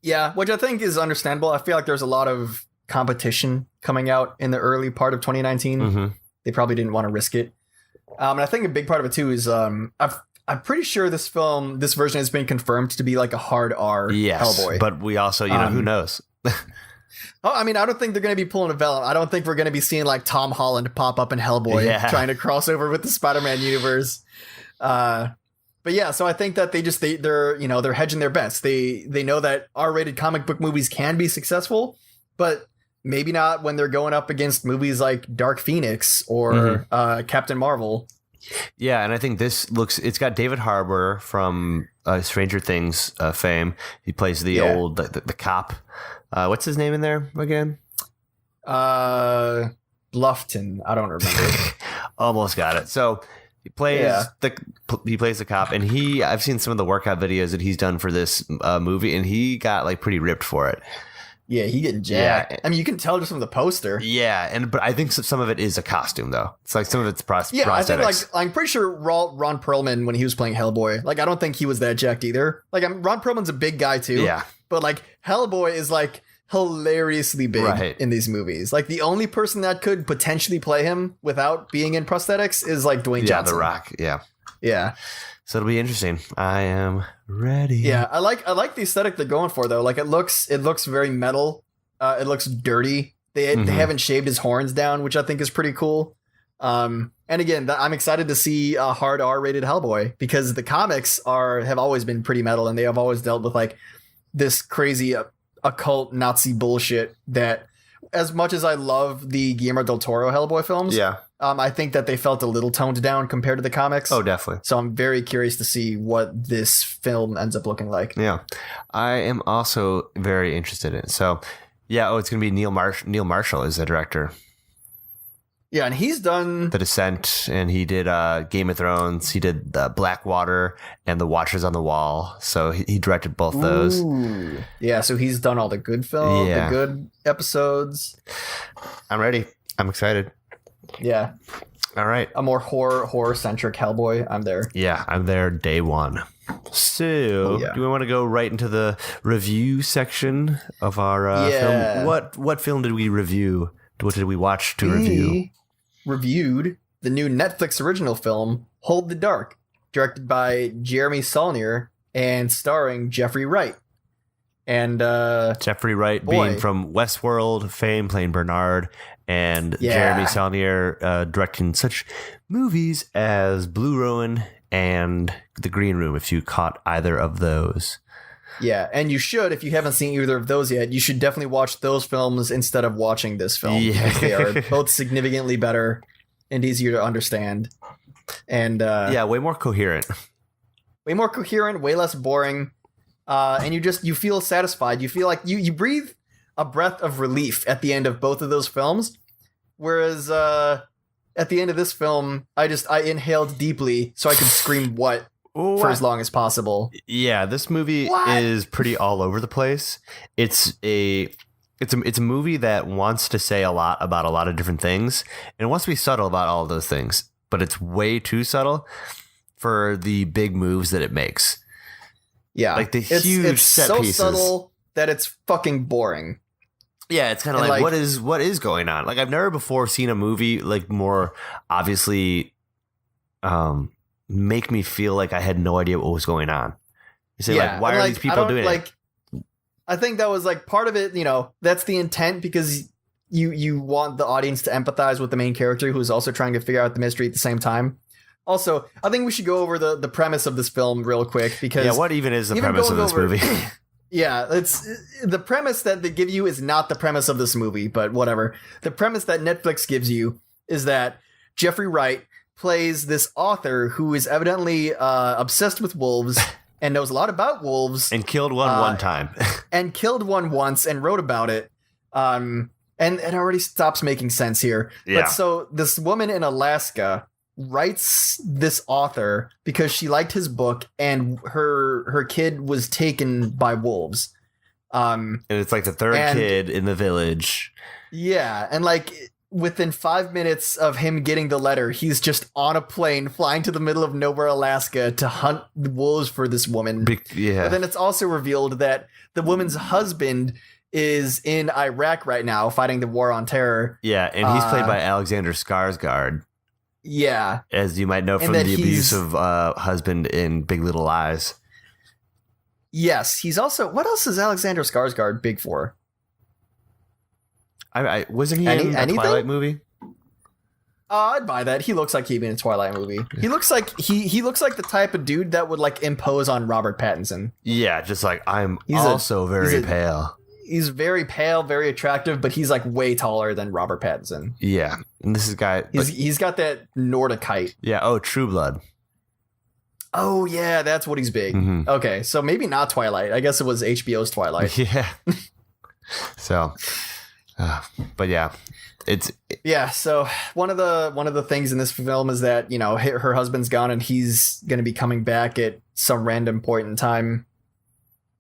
Yeah, which I think is understandable. I feel like there's a lot of competition coming out in the early part of 2019. They probably didn't want to risk it. And I think a big part of it too is I'm pretty sure this version has been confirmed to be like a hard R Hellboy. But we also, who knows? I mean, I don't think they're going to be pulling a Venom. I don't think we're going to be seeing like Tom Holland pop up in Hellboy trying to cross over with the Spider-Man universe. But yeah, so I think that they're hedging their bets. They know that R-rated comic book movies can be successful, but maybe not when they're going up against movies like Dark Phoenix or Captain Marvel. Yeah, and I think it's got David Harbour from Stranger Things fame. He plays the old, the cop. What's his name in there again? Bluffton. I don't remember. Almost got it. So he plays the cop, and I've seen some of the workout videos that he's done for this movie, and he got like pretty ripped for it. Yeah, he getting jacked. Yeah. I mean, you can tell just from the poster. Yeah, but I think some of it is a costume, though. It's like some of it's prosthetics. Yeah, I think I'm pretty sure Ron Perlman, when he was playing Hellboy, like I don't think he was that jacked either. Like Ron Perlman's a big guy too. Yeah, but like Hellboy is like hilariously big in these movies. Like the only person that could potentially play him without being in prosthetics is like Dwayne Johnson. Yeah, The Rock. Yeah. So it'll be interesting. I am ready. Yeah, I like the aesthetic they're going for though. Like it looks very metal. It looks dirty. They haven't shaved his horns down, which I think is pretty cool. And again, I'm excited to see a hard R-rated Hellboy because the comics have always been pretty metal, and they have always dealt with like this crazy occult Nazi bullshit that, as much as I love the Guillermo del Toro Hellboy films, I think that they felt a little toned down compared to the comics. Oh, definitely. So I'm very curious to see what this film ends up looking like. Yeah, I am also very interested in it. So, yeah, it's going to be Neil Marshall is the director. Yeah, and he's done The Descent, and he did Game of Thrones. He did the Blackwater and The Watchers on the Wall. So he directed both those. Ooh. Yeah, so he's done all the good films, the good episodes. I'm ready. I'm excited. Yeah. All right. A more horror-centric Hellboy. I'm there. Yeah, I'm there day one. So, do we want to go right into the review section of our film? What film did we review? What did we watch to review? Reviewed the new Netflix original film, Hold the Dark, directed by Jeremy Saulnier and starring Jeffrey Wright. And Jeffrey Wright being from Westworld fame, playing Bernard, and Jeremy Saulnier directing such movies as Blue Ruin and The Green Room, if you caught either of those. Yeah, and you should, if you haven't seen either of those yet, you should definitely watch those films instead of watching this film. Yeah. They are both significantly better and easier to understand. And way more coherent. Way more coherent, way less boring. And you feel satisfied. You feel like you breathe a breath of relief at the end of both of those films. Whereas at the end of this film, I inhaled deeply so I could scream what for as long as possible. Yeah, this movie is pretty all over the place. It's a movie that wants to say a lot about a lot of different things, and it wants to be subtle about all of those things, but it's way too subtle for the big moves that it makes. Yeah, like the huge set pieces. It's so subtle that it's fucking boring. Yeah, it's kind of like what is going on? Like I've never before seen a movie like more obviously make me feel like I had no idea what was going on. You say like, why are these people doing it? I think that was like part of it, that's the intent because you want the audience to empathize with the main character who's also trying to figure out the mystery at the same time. Also, I think we should go over the premise of this film real quick because what even is the premise of this movie? Yeah, it's the premise that they give you is not the premise of this movie, but whatever. The premise that Netflix gives you is that Jeffrey Wright plays this author who is evidently obsessed with wolves and knows a lot about wolves. And killed one time. And killed one once and wrote about it. And it already stops making sense here. Yeah. But so this woman in Alaska writes this author because she liked his book and her kid was taken by wolves. And it's like the third kid in the village. Yeah. And like within 5 minutes of him getting the letter, he's just on a plane flying to the middle of nowhere, Alaska to hunt the wolves for this woman. Yeah. But then it's also revealed that the woman's husband is in Iraq right now fighting the war on terror. Yeah. And he's played by Alexander Skarsgård. Yeah. As you might know from the abusive husband in Big Little Lies. Yes. He's also... What else is Alexander Skarsgård big for? Wasn't he in a Twilight movie? I'd buy that. He looks like he'd be in a Twilight movie. He looks like he looks like the type of dude that would like impose on Robert Pattinson. Yeah, just like he's also very pale. He's very pale, very attractive, but he's like way taller than Robert Pattinson. Yeah, and this is guy. He's got that Nordic height. Yeah. Oh, True Blood. Oh yeah, that's what he's big. Mm-hmm. Okay, so maybe not Twilight. I guess it was HBO's Twilight. Yeah. So, But yeah, it's Yeah, so one of the things in this film is that, you know, her husband's gone and he's going to be coming back at some random point in time.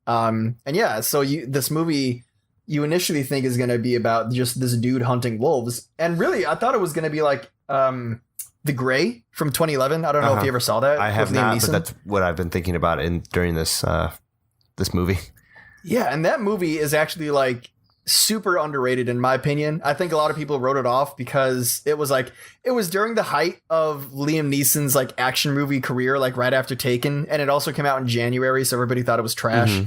And yeah, so this movie you initially think is going to be about just this dude hunting wolves, and really I thought it was going to be like The Grey from 2011. I don't know if you ever saw that. I have not, but that's what I've been thinking about during this this movie. Yeah, and that movie is actually like super underrated in my opinion. I think a lot of people wrote it off because it was during the height of Liam Neeson's like action movie career, like right after Taken, and it also came out in January, so everybody thought it was trash.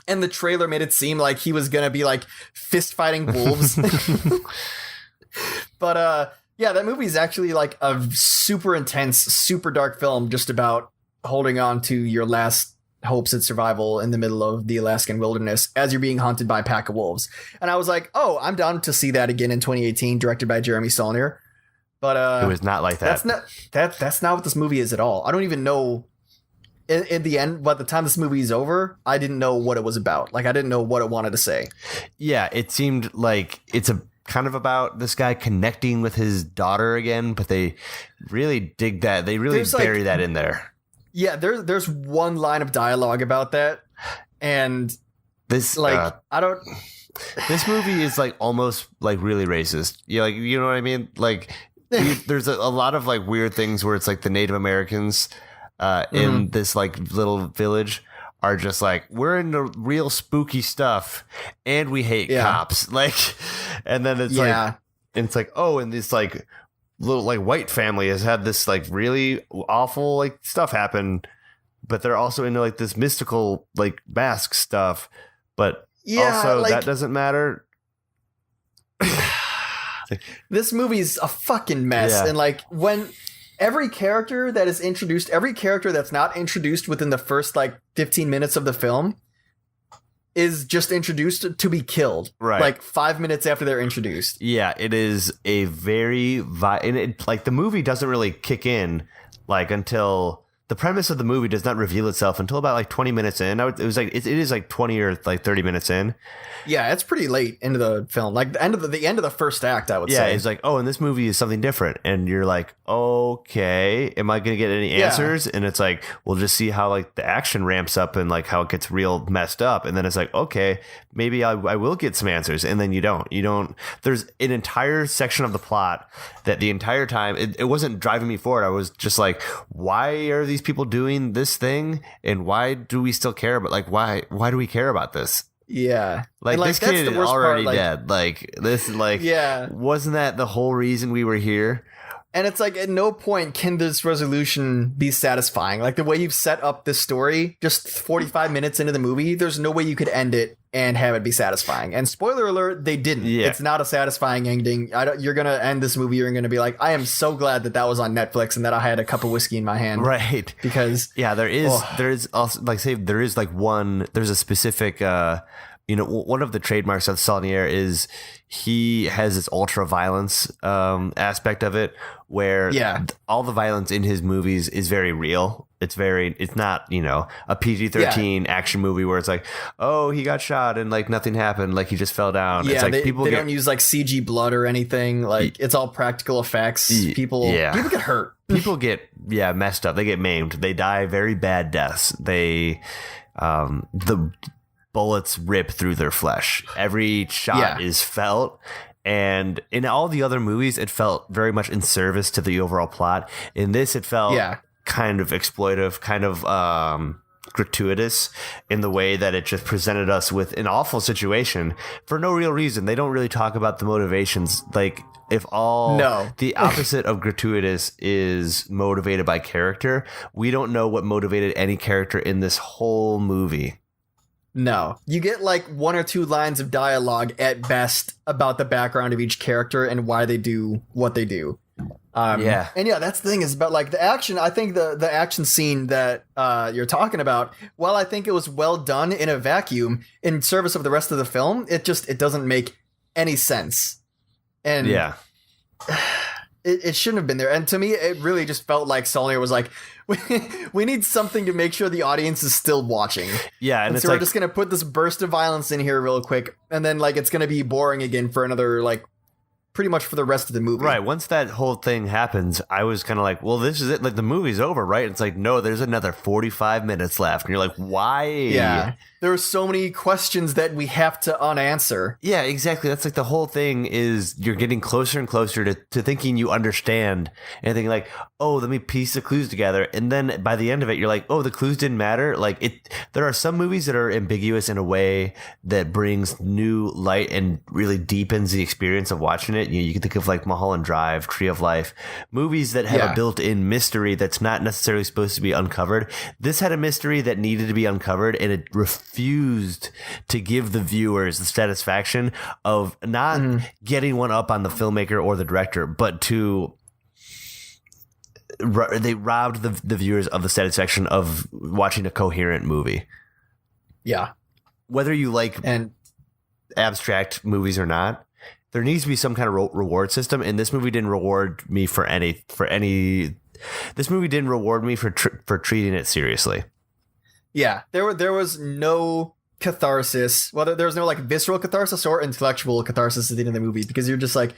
And the trailer made it seem like he was gonna be like fist fighting wolves. But yeah, that movie is actually like a super intense, super dark film just about holding on to your last hopes at survival in the middle of the Alaskan wilderness as you're being hunted by a pack of wolves. And I was like, oh, I'm down to see that again in 2018, directed by Jeremy Saulnier. But it was not like that. That's not what this movie is at all. I don't even know. In the end, by the time this movie is over, I didn't know what it was about. Like, I didn't know what it wanted to say. Yeah, it seemed like it's a kind of about this guy connecting with his daughter again, but they really dig that. They really bury that in there. Yeah, there's one line of dialogue about that, and this like I don't. This movie is like almost like really racist. You know what I mean? Like there's a lot of like weird things where it's like the Native Americans in this like little village are just like, we're into real spooky stuff and we hate cops. Like, and then it's like, oh, and this like little like white family has had this like really awful like stuff happen, but they're also into like this mystical like mask stuff, but also like, that doesn't matter. This movie's a fucking mess. And like when every character that is introduced, every character that's not introduced within the first like 15 minutes of the film is just introduced to be killed. Right. Like 5 minutes after they're introduced. Yeah, it is a very like the movie doesn't really kick in like until the premise of the movie does not reveal itself until about like 20 minutes in. It was like it is like 20 or like 30 minutes in. Yeah, it's pretty late into the film. Like the end of the first act, I would say. Yeah, it's like, oh, and this movie is something different. And you're like, okay, am I going to get any answers? And it's like, we'll just see how like the action ramps up and like how it gets real messed up. And then it's like, okay, maybe I will get some answers. And then you don't. There's an entire section of the plot that the entire time, it wasn't driving me forward. I was just like, why are these people doing this thing? And why do we still care about, like, why do we care about this? Yeah. Like this kid is already dead. Like this, like, wasn't that the whole reason we were here? And it's like, at no point can this resolution be satisfying. Like the way you've set up this story, just 45 minutes into the movie, there's no way you could end it and have it be satisfying. And spoiler alert, they didn't. Yeah. It's not a satisfying ending. You're going to end this movie. You're going to be like, I am so glad that was on Netflix and that I had a cup of whiskey in my hand. Right. Because there is also like, say there is like there's a specific, one of the trademarks of Saulnier is he has this ultra violence aspect of it where all the violence in his movies is very real. It's not, a PG-13 action movie where it's like, oh, he got shot and like nothing happened. Like he just fell down. Yeah, it's like they don't use like CG blood or anything. Like it's all practical effects. People get hurt. People get messed up. They get maimed. They die very bad deaths. The bullets rip through their flesh. Every shot is felt. And in all the other movies, it felt very much in service to the overall plot. In this, it felt kind of exploitive, kind of gratuitous in the way that it just presented us with an awful situation for no real reason. They don't really talk about the motivations. Like, if the opposite of gratuitous is motivated by character, we don't know what motivated any character in this whole movie. No, you get like one or two lines of dialogue at best about the background of each character and why they do what they do. And that's the thing is about like the action. I think the action scene that you're talking about, while I think it was well done in a vacuum in service of the rest of the film, it doesn't make any sense. And it shouldn't have been there. And to me, it really just felt like Saulnier was like, we need something to make sure the audience is still watching. Yeah, and so it's we're like, just gonna put this burst of violence in here real quick, and then like it's gonna be boring again for another like pretty much for the rest of the movie. right, once that whole thing happens, I was kind of like, well, this is it. Like, the movie's over, right? And it's like, no, there's another 45 minutes left. And you're like, why? Yeah. There are so many questions that we have to unanswer. Yeah, exactly. That's like the whole thing is you're getting closer and closer to thinking you understand and thinking like, oh, let me piece the clues together. And then by the end of it, you're like, oh, the clues didn't matter. Like there are some movies that are ambiguous in a way that brings new light and really deepens the experience of watching it. You can think of like Mulholland Drive, Tree of Life, movies that have a built-in mystery that's not necessarily supposed to be uncovered. This had a mystery that needed to be uncovered, and it refused to give the viewers the satisfaction of not getting one up on the filmmaker or the director, but they robbed the viewers of the satisfaction of watching a coherent movie. Yeah. Whether you like abstract movies or not, there needs to be some kind of reward system, and this movie didn't reward me for any. This movie didn't reward me for treating it seriously. Yeah, there was no catharsis. Well, there was no like visceral catharsis or intellectual catharsis at the end of the movie, because you're just like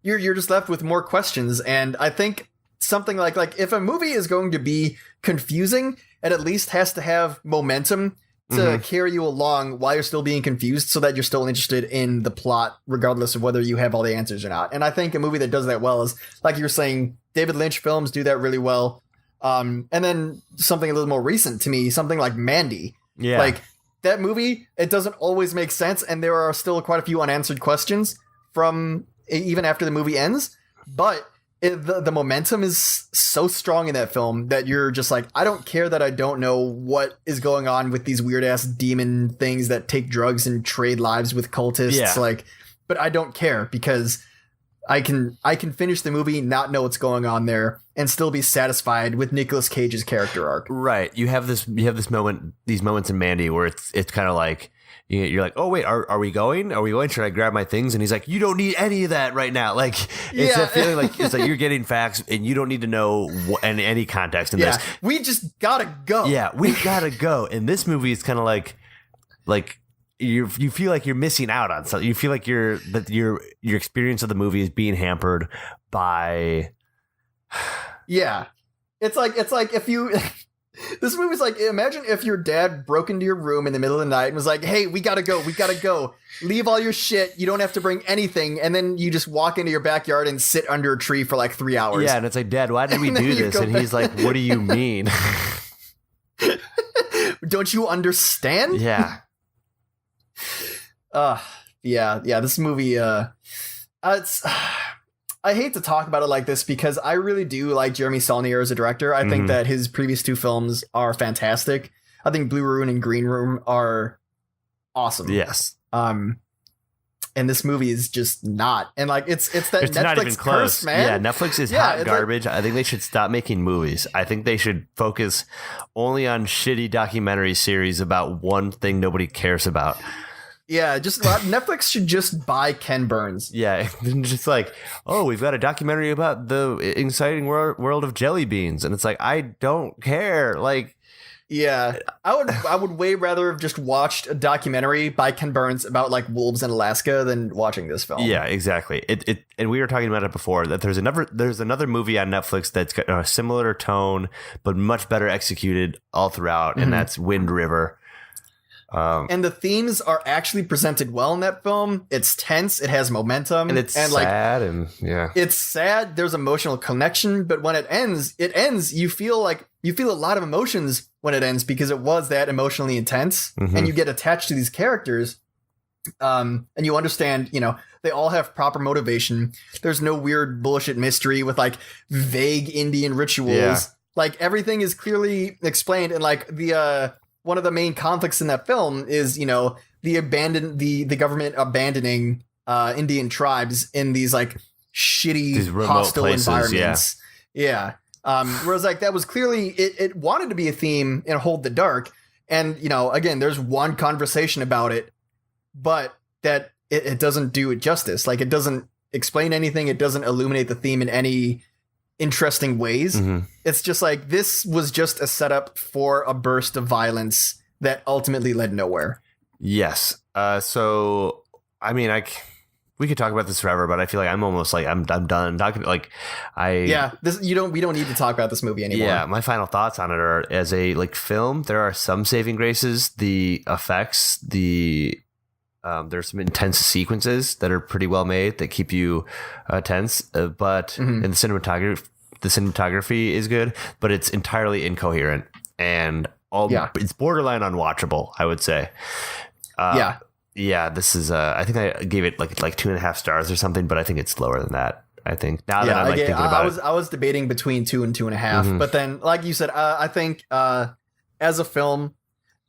you're just left with more questions. And I think something like if a movie is going to be confusing, it at least has to have momentum to carry you along while you're still being confused, so that you're still interested in the plot, regardless of whether you have all the answers or not. And I think a movie that does that well is, like you were saying, David Lynch films do that really well. And then something a little more recent to me, something like Mandy. Yeah. Like that movie, it doesn't always make sense, and there are still quite a few unanswered questions from even after the movie ends. But the momentum is so strong in that film that you're just like, I don't care that I don't know what is going on with these weird ass demon things that take drugs and trade lives with cultists. Yeah. Like, but I don't care, because I can finish the movie, not know what's going on there, and still be satisfied with Nicolas Cage's character arc. Right. You have these moments in Mandy where it's kind of like, you're like, oh wait, are we going? Should I grab my things? And he's like, you don't need any of that right now. Like, it's that feeling like it's like you're getting facts and you don't need to know any context in this. We just gotta go. Yeah, we gotta go. And this movie is kind of like you feel like you're missing out on something. You feel like your experience of the movie is being hampered by. Yeah, it's like if you. This movie's like, imagine if your dad broke into your room in the middle of the night and was like, hey, we gotta go. Leave all your shit. You don't have to bring anything. And then you just walk into your backyard and sit under a tree for like 3 hours. Yeah, and it's like, Dad, why did we do this? And he's like, what do you mean? Don't you understand? Yeah. Yeah, this movie, it's... I hate to talk about it like this, because I really do like Jeremy Saulnier as a director. I think that his previous two films are fantastic. I think Blue Ruin and Green Room are awesome. Yes. And this movie is just not. And like it's that it's Netflix not even close, curse, man. Yeah, Netflix is hot garbage. Like, I think they should stop making movies. I think they should focus only on shitty documentary series about one thing nobody cares about. Yeah, just Netflix should just buy Ken Burns. Yeah, just like, oh, we've got a documentary about the exciting world of jelly beans, and it's like, I don't care. Like, yeah, I would way rather have just watched a documentary by Ken Burns about like wolves in Alaska than watching this film. Yeah, exactly. And we were talking about it before, that there's another movie on Netflix that's got a similar tone but much better executed all throughout, and that's Wind River. And the themes are actually presented well in that film. It's tense, it has momentum, and it's sad, and yeah, it's sad. There's emotional connection, but when it ends. You feel a lot of emotions when it ends, because it was that emotionally intense, and you get attached to these characters. And you understand, they all have proper motivation. There's no weird bullshit mystery with like vague Indian rituals. Yeah. Like everything is clearly explained, and like the one of the main conflicts in that film is, the government abandoning Indian tribes in these like shitty, these hostile environments. Yeah. Whereas like that was clearly it wanted to be a theme in Hold the Dark, and again, there's one conversation about it, but that it doesn't do it justice. Like it doesn't explain anything. It doesn't illuminate the theme in any interesting ways. Mm-hmm. It's just like this was just a setup for a burst of violence that ultimately led nowhere. Yes. So I mean, we could talk about this forever, but I feel like I'm almost like I'm done talking. Like we don't need to talk about this movie anymore. Yeah, my final thoughts on it are, as a like film, there are some saving graces. The effects, there's some intense sequences that are pretty well made that keep you tense. But in the cinematography is good, but it's entirely incoherent and it's borderline unwatchable, I would say. Yeah, this is. I think I gave it like 2.5 stars or something, but I think it's lower than that. I think now that I'm thinking about it, I was debating between 2 and 2.5, but then, like you said, I think as a film,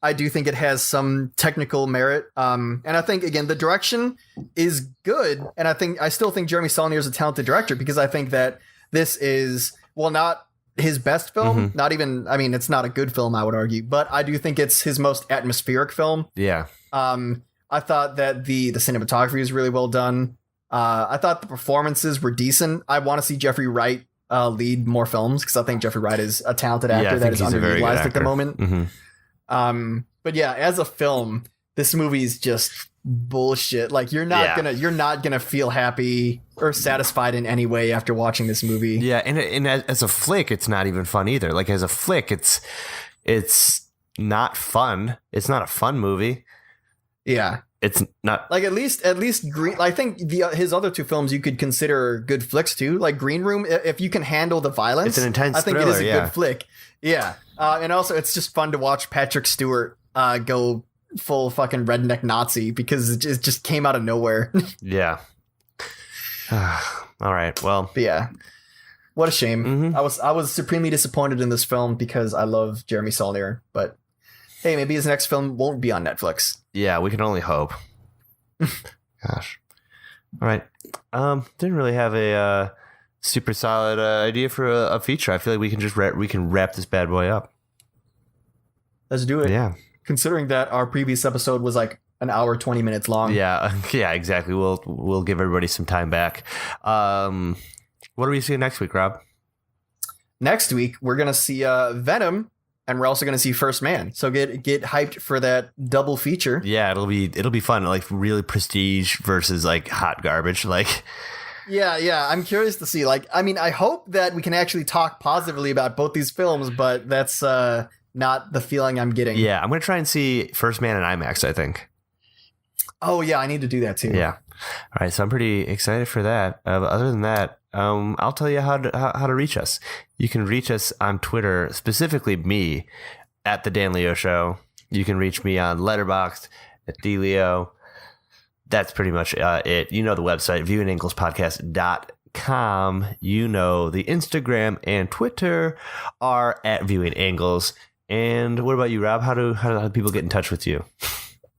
I do think it has some technical merit, and I think again the direction is good, and I still think Jeremy Saulnier is a talented director because I think that this is not his best film, not even. I mean, it's not a good film, I would argue, but I do think it's his most atmospheric film. Yeah. I thought that the cinematography was really well done. I thought the performances were decent. I want to see Jeffrey Wright lead more films because I think Jeffrey Wright is a talented actor that is underutilized at the moment. Mm-hmm. But yeah, as a film, this movie is just bullshit. Like you're not gonna feel happy or satisfied in any way after watching this movie. Yeah, and as a flick, it's not even fun either. Like as a flick, it's not fun. It's not a fun movie. Yeah, it's not like at least Green. I think his other two films you could consider good flicks too. Like Green Room, if you can handle the violence, it's an intense. I think thriller, it is a good flick. Yeah, and also it's just fun to watch Patrick Stewart go full fucking redneck Nazi because it just came out of nowhere. Yeah. All right. Well. But yeah. What a shame. I was supremely disappointed in this film because I love Jeremy Saulnier, but hey, maybe his next film won't be on Netflix. Yeah, we can only hope. Gosh. All right. Didn't really have a super solid idea for a feature. I feel like we can just wrap this bad boy up. Let's do it. Yeah. Considering that our previous episode was like an hour 20 minutes long. Yeah, exactly. We'll give everybody some time back. What are we seeing next week, Rob? Next week we're gonna see Venom. And we're also going to see First Man. So get hyped for that double feature. Yeah, it'll be fun. Like really prestige versus like hot garbage. Like, yeah. I'm curious to see. Like, I mean, I hope that we can actually talk positively about both these films, but that's not the feeling I'm getting. Yeah, I'm going to try and see First Man in IMAX, I think. Oh yeah, I need to do that too. Yeah. All right, so I'm pretty excited for that. Other than that, I'll tell you how to reach us. You can reach us on Twitter, specifically me, at The Dan Leo Show. You can reach me on Letterboxd at DLeo. That's pretty much it. You know the website, viewinganglespodcast.com. You know the Instagram and Twitter are at Viewing Angles. And what about you, Rob? How do people get in touch with you?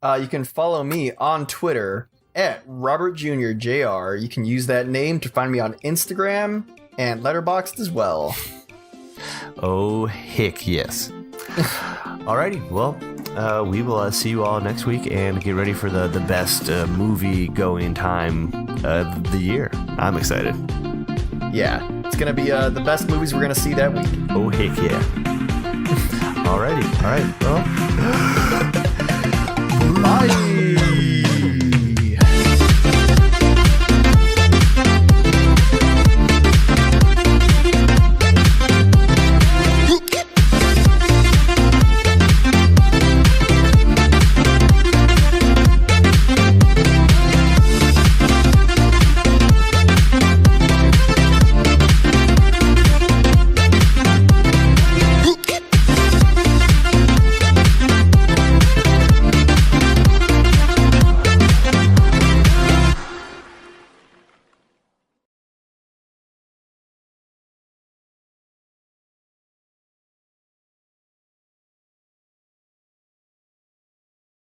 You can follow me on Twitter at Robert Jr. JR. You can use that name to find me on Instagram and Letterboxd as well. Oh, heck yes. Alrighty, well, we will see you all next week and get ready for the best movie going time of the year. I'm excited. Yeah, it's going to be the best movies we're going to see that week. Oh, heck yeah. Alrighty, all right, well.